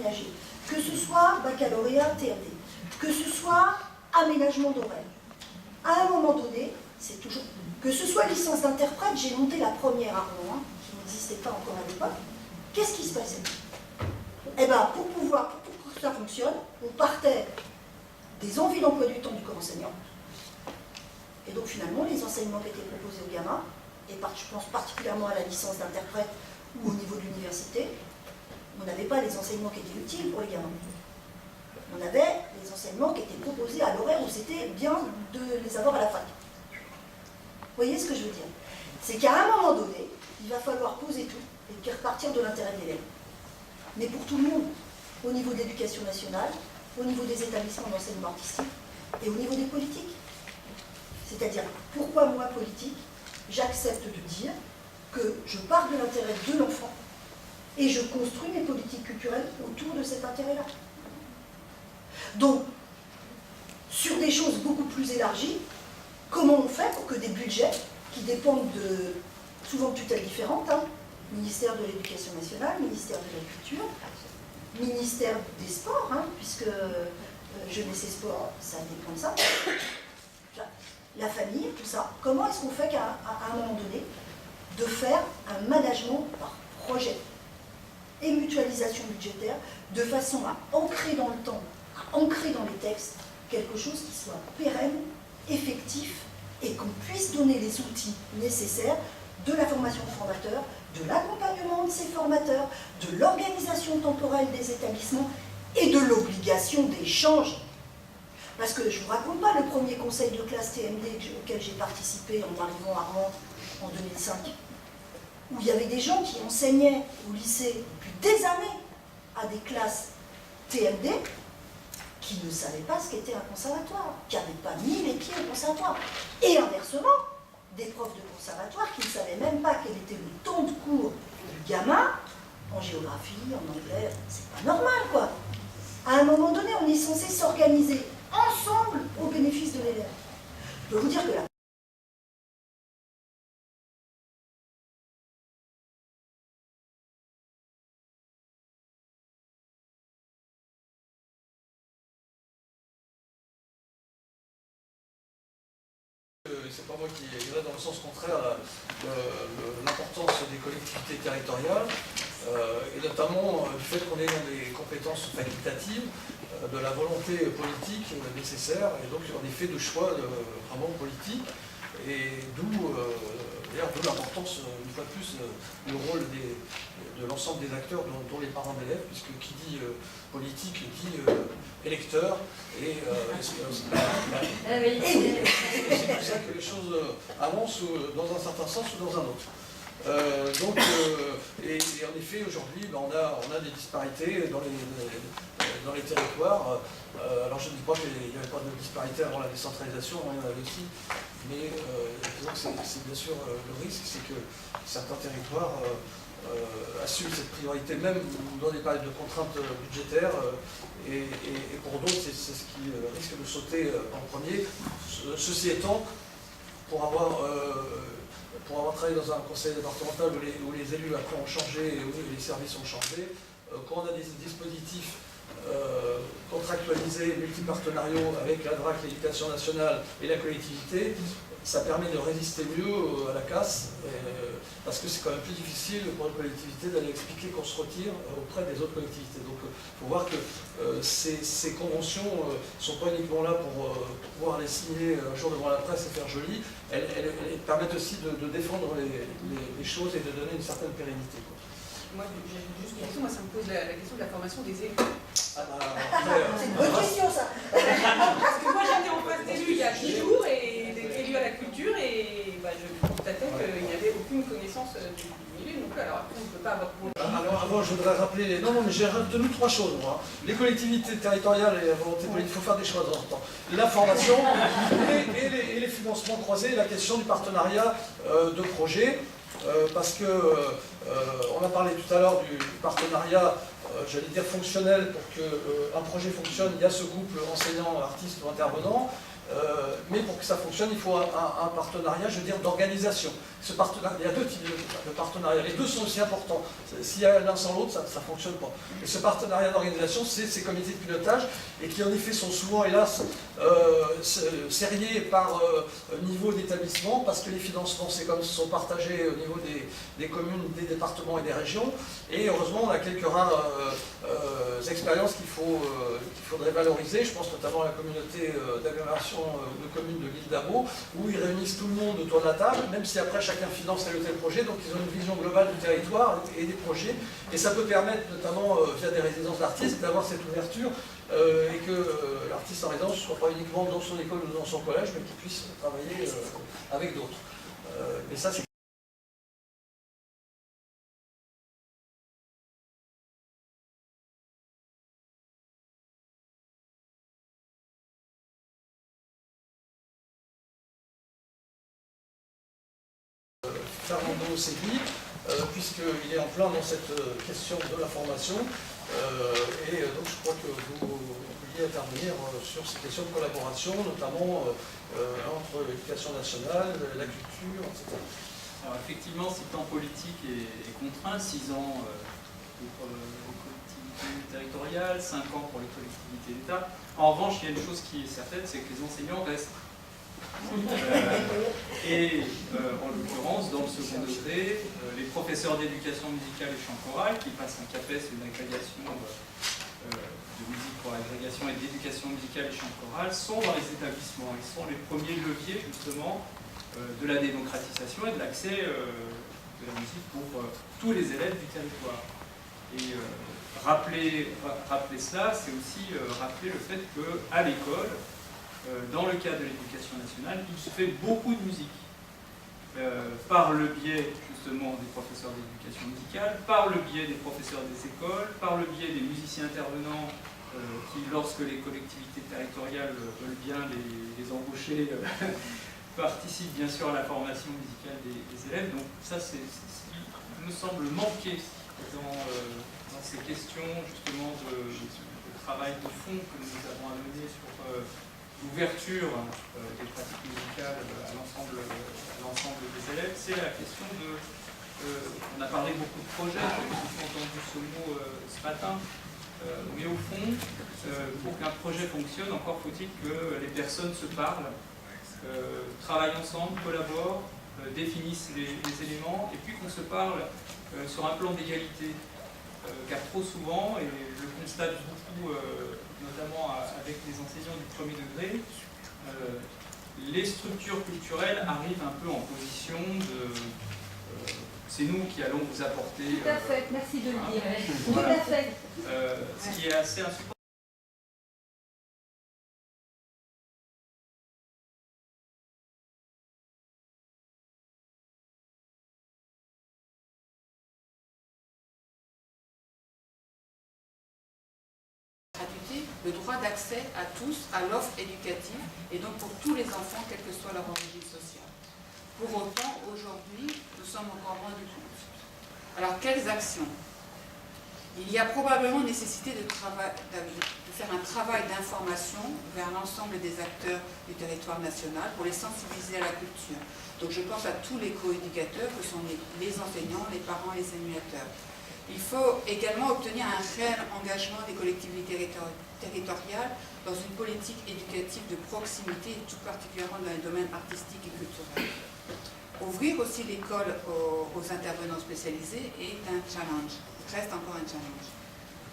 aménagé, que ce soit baccalauréat, TMD, que ce soit aménagement d'horaire. À un moment donné, c'est toujours... Que ce soit licence d'interprète, j'ai monté la première à Rouen, qui n'existait pas encore à l'époque. Qu'est-ce qui se passait? Eh bien, pour que ça fonctionne, on partait des envies d'emploi du temps du corps enseignant. Et donc finalement, les enseignements qui étaient proposés aux gamins, et je pense particulièrement à la licence d'interprète ou au niveau de l'université, on n'avait pas les enseignements qui étaient utiles pour les gamins. On avait les enseignements qui étaient proposés à l'horaire où c'était bien de les avoir à la fac. Vous voyez ce que je veux dire? C'est qu'à un moment donné, il va falloir poser tout et puis repartir de l'intérêt de l'élève. Mais pour tout le monde, au niveau de l'éducation nationale, au niveau des établissements d'enseignement artistique et au niveau des politiques. C'est-à-dire, pourquoi moi, politique, j'accepte de dire que je pars de l'intérêt de l'enfant et je construis mes politiques culturelles autour de cet intérêt-là. Donc, sur des choses beaucoup plus élargies, comment on fait pour que des budgets qui dépendent de souvent de tutelles différentes, ministère de l'Éducation nationale, ministère de la Culture, ministère des Sports, puisque jeunesse et sport, ça dépend de ça, la famille, tout ça, comment est-ce qu'on fait qu'à un moment donné, de faire un management par projet et mutualisation budgétaire, de façon à ancrer dans le temps, à ancrer dans les textes, quelque chose qui soit pérenne, effectif, et qu'on puisse donner les outils nécessaires de la formation de formateurs, de l'accompagnement de ces formateurs, de l'organisation temporelle des établissements et de l'obligation d'échange. Parce que je ne vous raconte pas le premier conseil de classe TMD auquel j'ai participé en arrivant à Rouen en 2005, où il y avait des gens qui enseignaient au lycée depuis des années à des classes TMD qui ne savaient pas ce qu'était un conservatoire, qui n'avaient pas mis les pieds au conservatoire. Et inversement, des profs de conservatoire qui ne savaient même pas quel était le temps de cours du gamin, en géographie, en anglais, c'est pas normal quoi. À un moment donné, on est censé s'organiser ensemble au bénéfice de l'élève. Je peux vous dire que la c'est pas moi qui irais dans le sens contraire à l'importance des collectivités territoriales, et notamment du fait qu'on est dans des compétences facultatives, de la volonté politique nécessaire, et donc en effet de choix vraiment politiques, et d'où l'importance, une fois de plus, le rôle de l'ensemble des acteurs, dont les parents d'élèves, puisque qui dit politique dit électeur, et c'est pour ça que les choses avancent dans un certain sens ou dans un autre. Et en effet, aujourd'hui, on a des disparités dans les territoires. Alors je ne dis pas qu'il n'y avait pas de disparité avant la décentralisation, il y en avait aussi, mais disons que c'est bien sûr le risque, c'est que certains territoires assument cette priorité même dans des périodes de contraintes budgétaires, et pour d'autres, c'est ce qui risque de sauter en premier. Ceci étant, pour avoir travaillé dans un conseil départemental où les élus après ont changé et où les services ont changé, quand on a des dispositifs contractualisés, multipartenariaux avec la DRAC, l'éducation nationale et la collectivité, ça permet de résister mieux à la casse, parce que c'est quand même plus difficile pour une collectivité d'aller expliquer qu'on se retire auprès des autres collectivités. Donc il faut voir que ces conventions ne sont pas uniquement là pour pouvoir les signer un jour devant la presse et faire joli, elles permettent aussi de défendre les choses et de donner une certaine pérennité. Moi, j'ai juste une question, ça me pose la question de la formation des élus. c'est une bonne question ça. Parce que moi j'étais en face d'élus il y a 10 jours, et élus à la culture, et je constatais qu'il n'y avait aucune connaissance du milieu non plus. Alors après, on ne peut pas avoir... Alors avant, je voudrais rappeler... Non, mais j'ai retenu 3 choses, moi. Les collectivités territoriales et la volonté politique, il faut faire des choix dans le temps. La formation et les financements croisés, la question du partenariat de projets. Parce que on a parlé tout à l'heure du partenariat, j'allais dire fonctionnel. Pour qu'un projet fonctionne, il y a ce couple enseignant, artiste ou intervenant, Mais pour que ça fonctionne, il faut un partenariat, je veux dire, d'organisation. Ce partenariat, il y a deux types de partenariats, les deux sont aussi importants. S'il y a l'un sans l'autre, ça ne fonctionne pas. Et ce partenariat d'organisation, c'est ces comités de pilotage, et qui en effet sont souvent, hélas, serrés par niveau d'établissement, parce que les financements, c'est comme sont partagés au niveau des communes, des départements et des régions. Et heureusement, on a quelques rares expériences qu'il faudrait valoriser. Je pense notamment à la communauté d'agglomération de communes de l'île d'Abo, où ils réunissent tout le monde autour de la table, même si après chacun finance tel ou tel projet, donc ils ont une vision globale du territoire et des projets. Et ça peut permettre, notamment via des résidences d'artistes, d'avoir cette ouverture et que l'artiste en résidence ne soit pas uniquement dans son école ou dans son collège, mais qu'il puisse travailler avec d'autres. Mais ça, c'est Fernando Segui, puisqu'il est en plein dans cette question de la formation. Et donc je crois que vous vouliez intervenir sur ces questions de collaboration, notamment entre l'éducation nationale, la culture, etc. Alors effectivement, si le temps politique est contraint, 6 ans pour les collectivités territoriales, 5 ans pour les collectivités d'État. En revanche, il y a une chose qui est certaine, c'est que les enseignants restent. En l'occurrence, dans le second degré, les professeurs d'éducation musicale et chant choral, qui passent un CAPES, une agrégation de musique pour agrégation et d'éducation musicale et chant choral, sont dans les établissements. Ils sont les premiers leviers, justement, de la démocratisation et de l'accès de la musique pour tous les élèves du territoire. Et rappeler cela, c'est aussi rappeler le fait qu'à l'école, dans le cadre de l'éducation nationale, il se fait beaucoup de musique, par le biais justement des professeurs d'éducation musicale, par le biais des professeurs des écoles, par le biais des musiciens intervenants qui, lorsque les collectivités territoriales veulent bien les embaucher, participent bien sûr à la formation musicale des élèves. Donc ça, c'est ce qui me semble manquer dans ces questions justement de travail de fond que nous avons à mener sur l'ouverture des pratiques musicales à l'ensemble des élèves. C'est la question de... on a parlé beaucoup de projets, j'ai beaucoup entendu ce mot ce matin, mais au fond, pour qu'un projet fonctionne, encore faut-il que les personnes se parlent, travaillent ensemble, collaborent, définissent les éléments, et puis qu'on se parle sur un plan d'égalité. Car trop souvent, et je le constate beaucoup, notamment avec les enseignants du premier degré, les structures culturelles arrivent un peu en position de c'est nous qui allons vous apporter... Tout à fait, merci de le dire. Voilà. Tout à fait. Ce qui est assez insupportable. Le droit d'accès à tous à l'offre éducative et donc pour tous les enfants, quelle que soit leur origine sociale. Pour autant, aujourd'hui, nous sommes encore loin du compte. Alors, quelles actions? Il y a probablement nécessité de faire un travail d'information vers l'ensemble des acteurs du territoire national pour les sensibiliser à la culture. Donc, je pense à tous les co-éducateurs que sont les enseignants, les parents, les animateurs. Il faut également obtenir un réel engagement des collectivités territoriales dans une politique éducative de proximité, et tout particulièrement dans les domaines artistiques et culturels. Ouvrir aussi l'école aux intervenants spécialisés est un challenge, reste encore un challenge.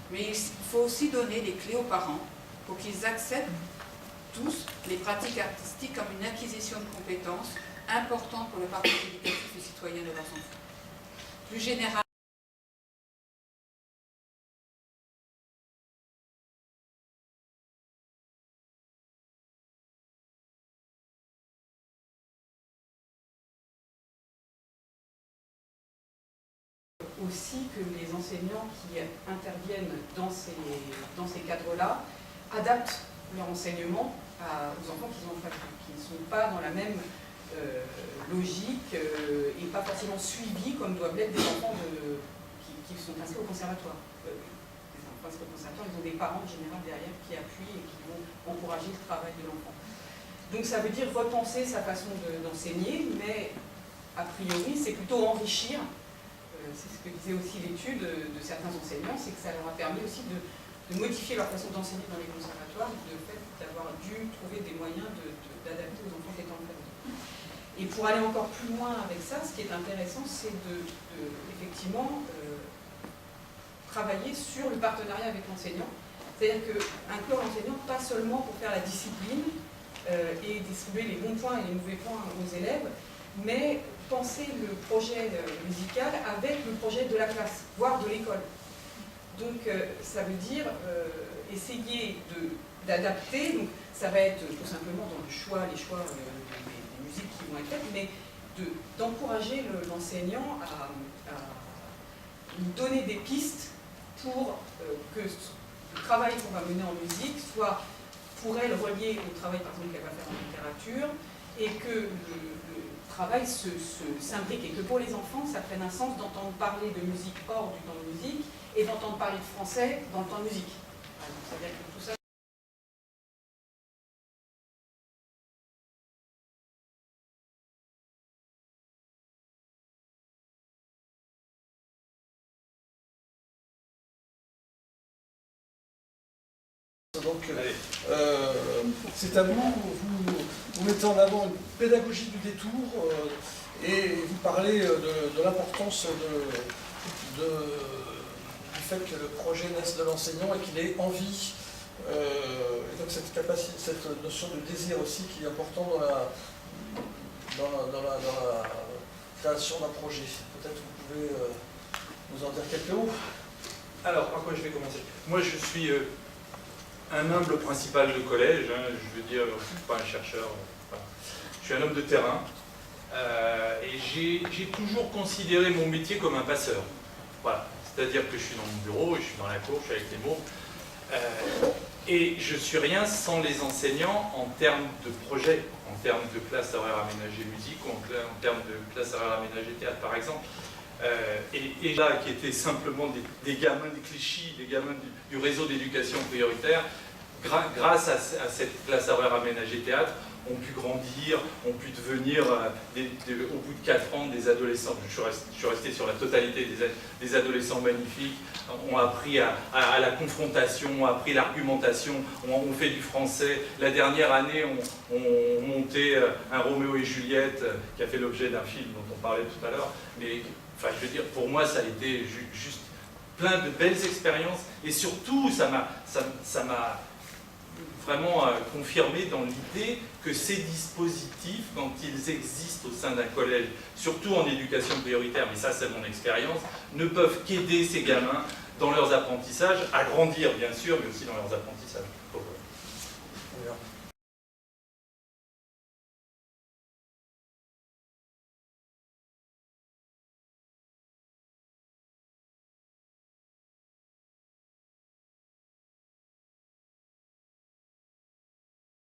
Mais il faut aussi donner les clés aux parents pour qu'ils acceptent tous les pratiques artistiques comme une acquisition de compétences importante pour le parcours éducatif et citoyen de leurs enfants. Plus généralement, aussi que les enseignants qui interviennent dans ces cadres-là adaptent leur enseignement aux enfants qu'ils ont fabriqués, qui ne sont pas dans la même logique et pas forcément suivis comme doivent l'être des enfants qui sont inscrits au conservatoire. Les enfants inscrits au conservatoire, ils ont des parents en général derrière qui appuient et qui vont encourager le travail de l'enfant. Donc ça veut dire repenser sa façon d'enseigner, mais a priori c'est plutôt enrichir. C'est ce que disait aussi l'étude de certains enseignants, c'est que ça leur a permis aussi de modifier leur façon d'enseigner dans les conservatoires, de fait d'avoir dû trouver des moyens d'adapter aux enfants qui étaient en famille. Et pour aller encore plus loin avec ça, ce qui est intéressant, c'est effectivement travailler sur le partenariat avec l'enseignant. C'est-à-dire qu'inclure l'enseignant pas seulement pour faire la discipline et distribuer les bons points et les mauvais points aux élèves, mais penser le projet musical avec le projet de la classe, voire de l'école. Donc ça veut dire essayer d'adapter, donc ça va être tout simplement dans les choix des musiques qui vont être faites, mais d'encourager l'enseignant à lui donner des pistes pour que le travail qu'on va mener en musique soit pour elle relié au travail par exemple qu'elle va faire en littérature, et que le travail s'imbrique, et que pour les enfants ça prenne un sens d'entendre parler de musique hors du temps de musique et d'entendre parler de français dans le temps de musique. C'est-à-dire que tout ça. Donc, c'est à vous, vous mettez en avant une pédagogie du détour et vous parlez de l'importance du fait que le projet naisse de l'enseignant et qu'il ait envie. Et donc cette notion de désir aussi qui est important dans la création d'un projet. Peut-être vous pouvez nous en dire quelques mots. Alors, par quoi je vais commencer? Moi, je suis un humble principal de collège, hein, je veux dire, je ne suis pas un chercheur, voilà. Je suis un homme de terrain, et j'ai toujours considéré mon métier comme un passeur. Voilà. C'est-à-dire que je suis dans mon bureau, je suis dans la cour, je suis avec les mots, et je ne suis rien sans les enseignants en termes de projet, en termes de classe horaire aménagée musique, ou en termes de classe horaire aménagée théâtre, par exemple. Et là, qui étaient simplement des gamins de Clichy, des gamins du réseau d'éducation prioritaire, grâce à cette classe horaire aménagée théâtre, ont pu grandir, ont pu devenir, au bout de 4 ans, des adolescents. Je suis resté sur la totalité des adolescents magnifiques, ont appris à la confrontation, ont appris l'argumentation, ont fait du français. La dernière année, ont monté un Roméo et Juliette, qui a fait l'objet d'un film dont on parlait tout à l'heure. Mais enfin, je veux dire, pour moi, ça a été juste plein de belles expériences. Et surtout, ça m'a vraiment confirmé dans l'idée que ces dispositifs, quand ils existent au sein d'un collège, surtout en éducation prioritaire, mais ça c'est mon expérience, ne peuvent qu'aider ces gamins dans leurs apprentissages, à grandir bien sûr, mais aussi dans leurs apprentissages.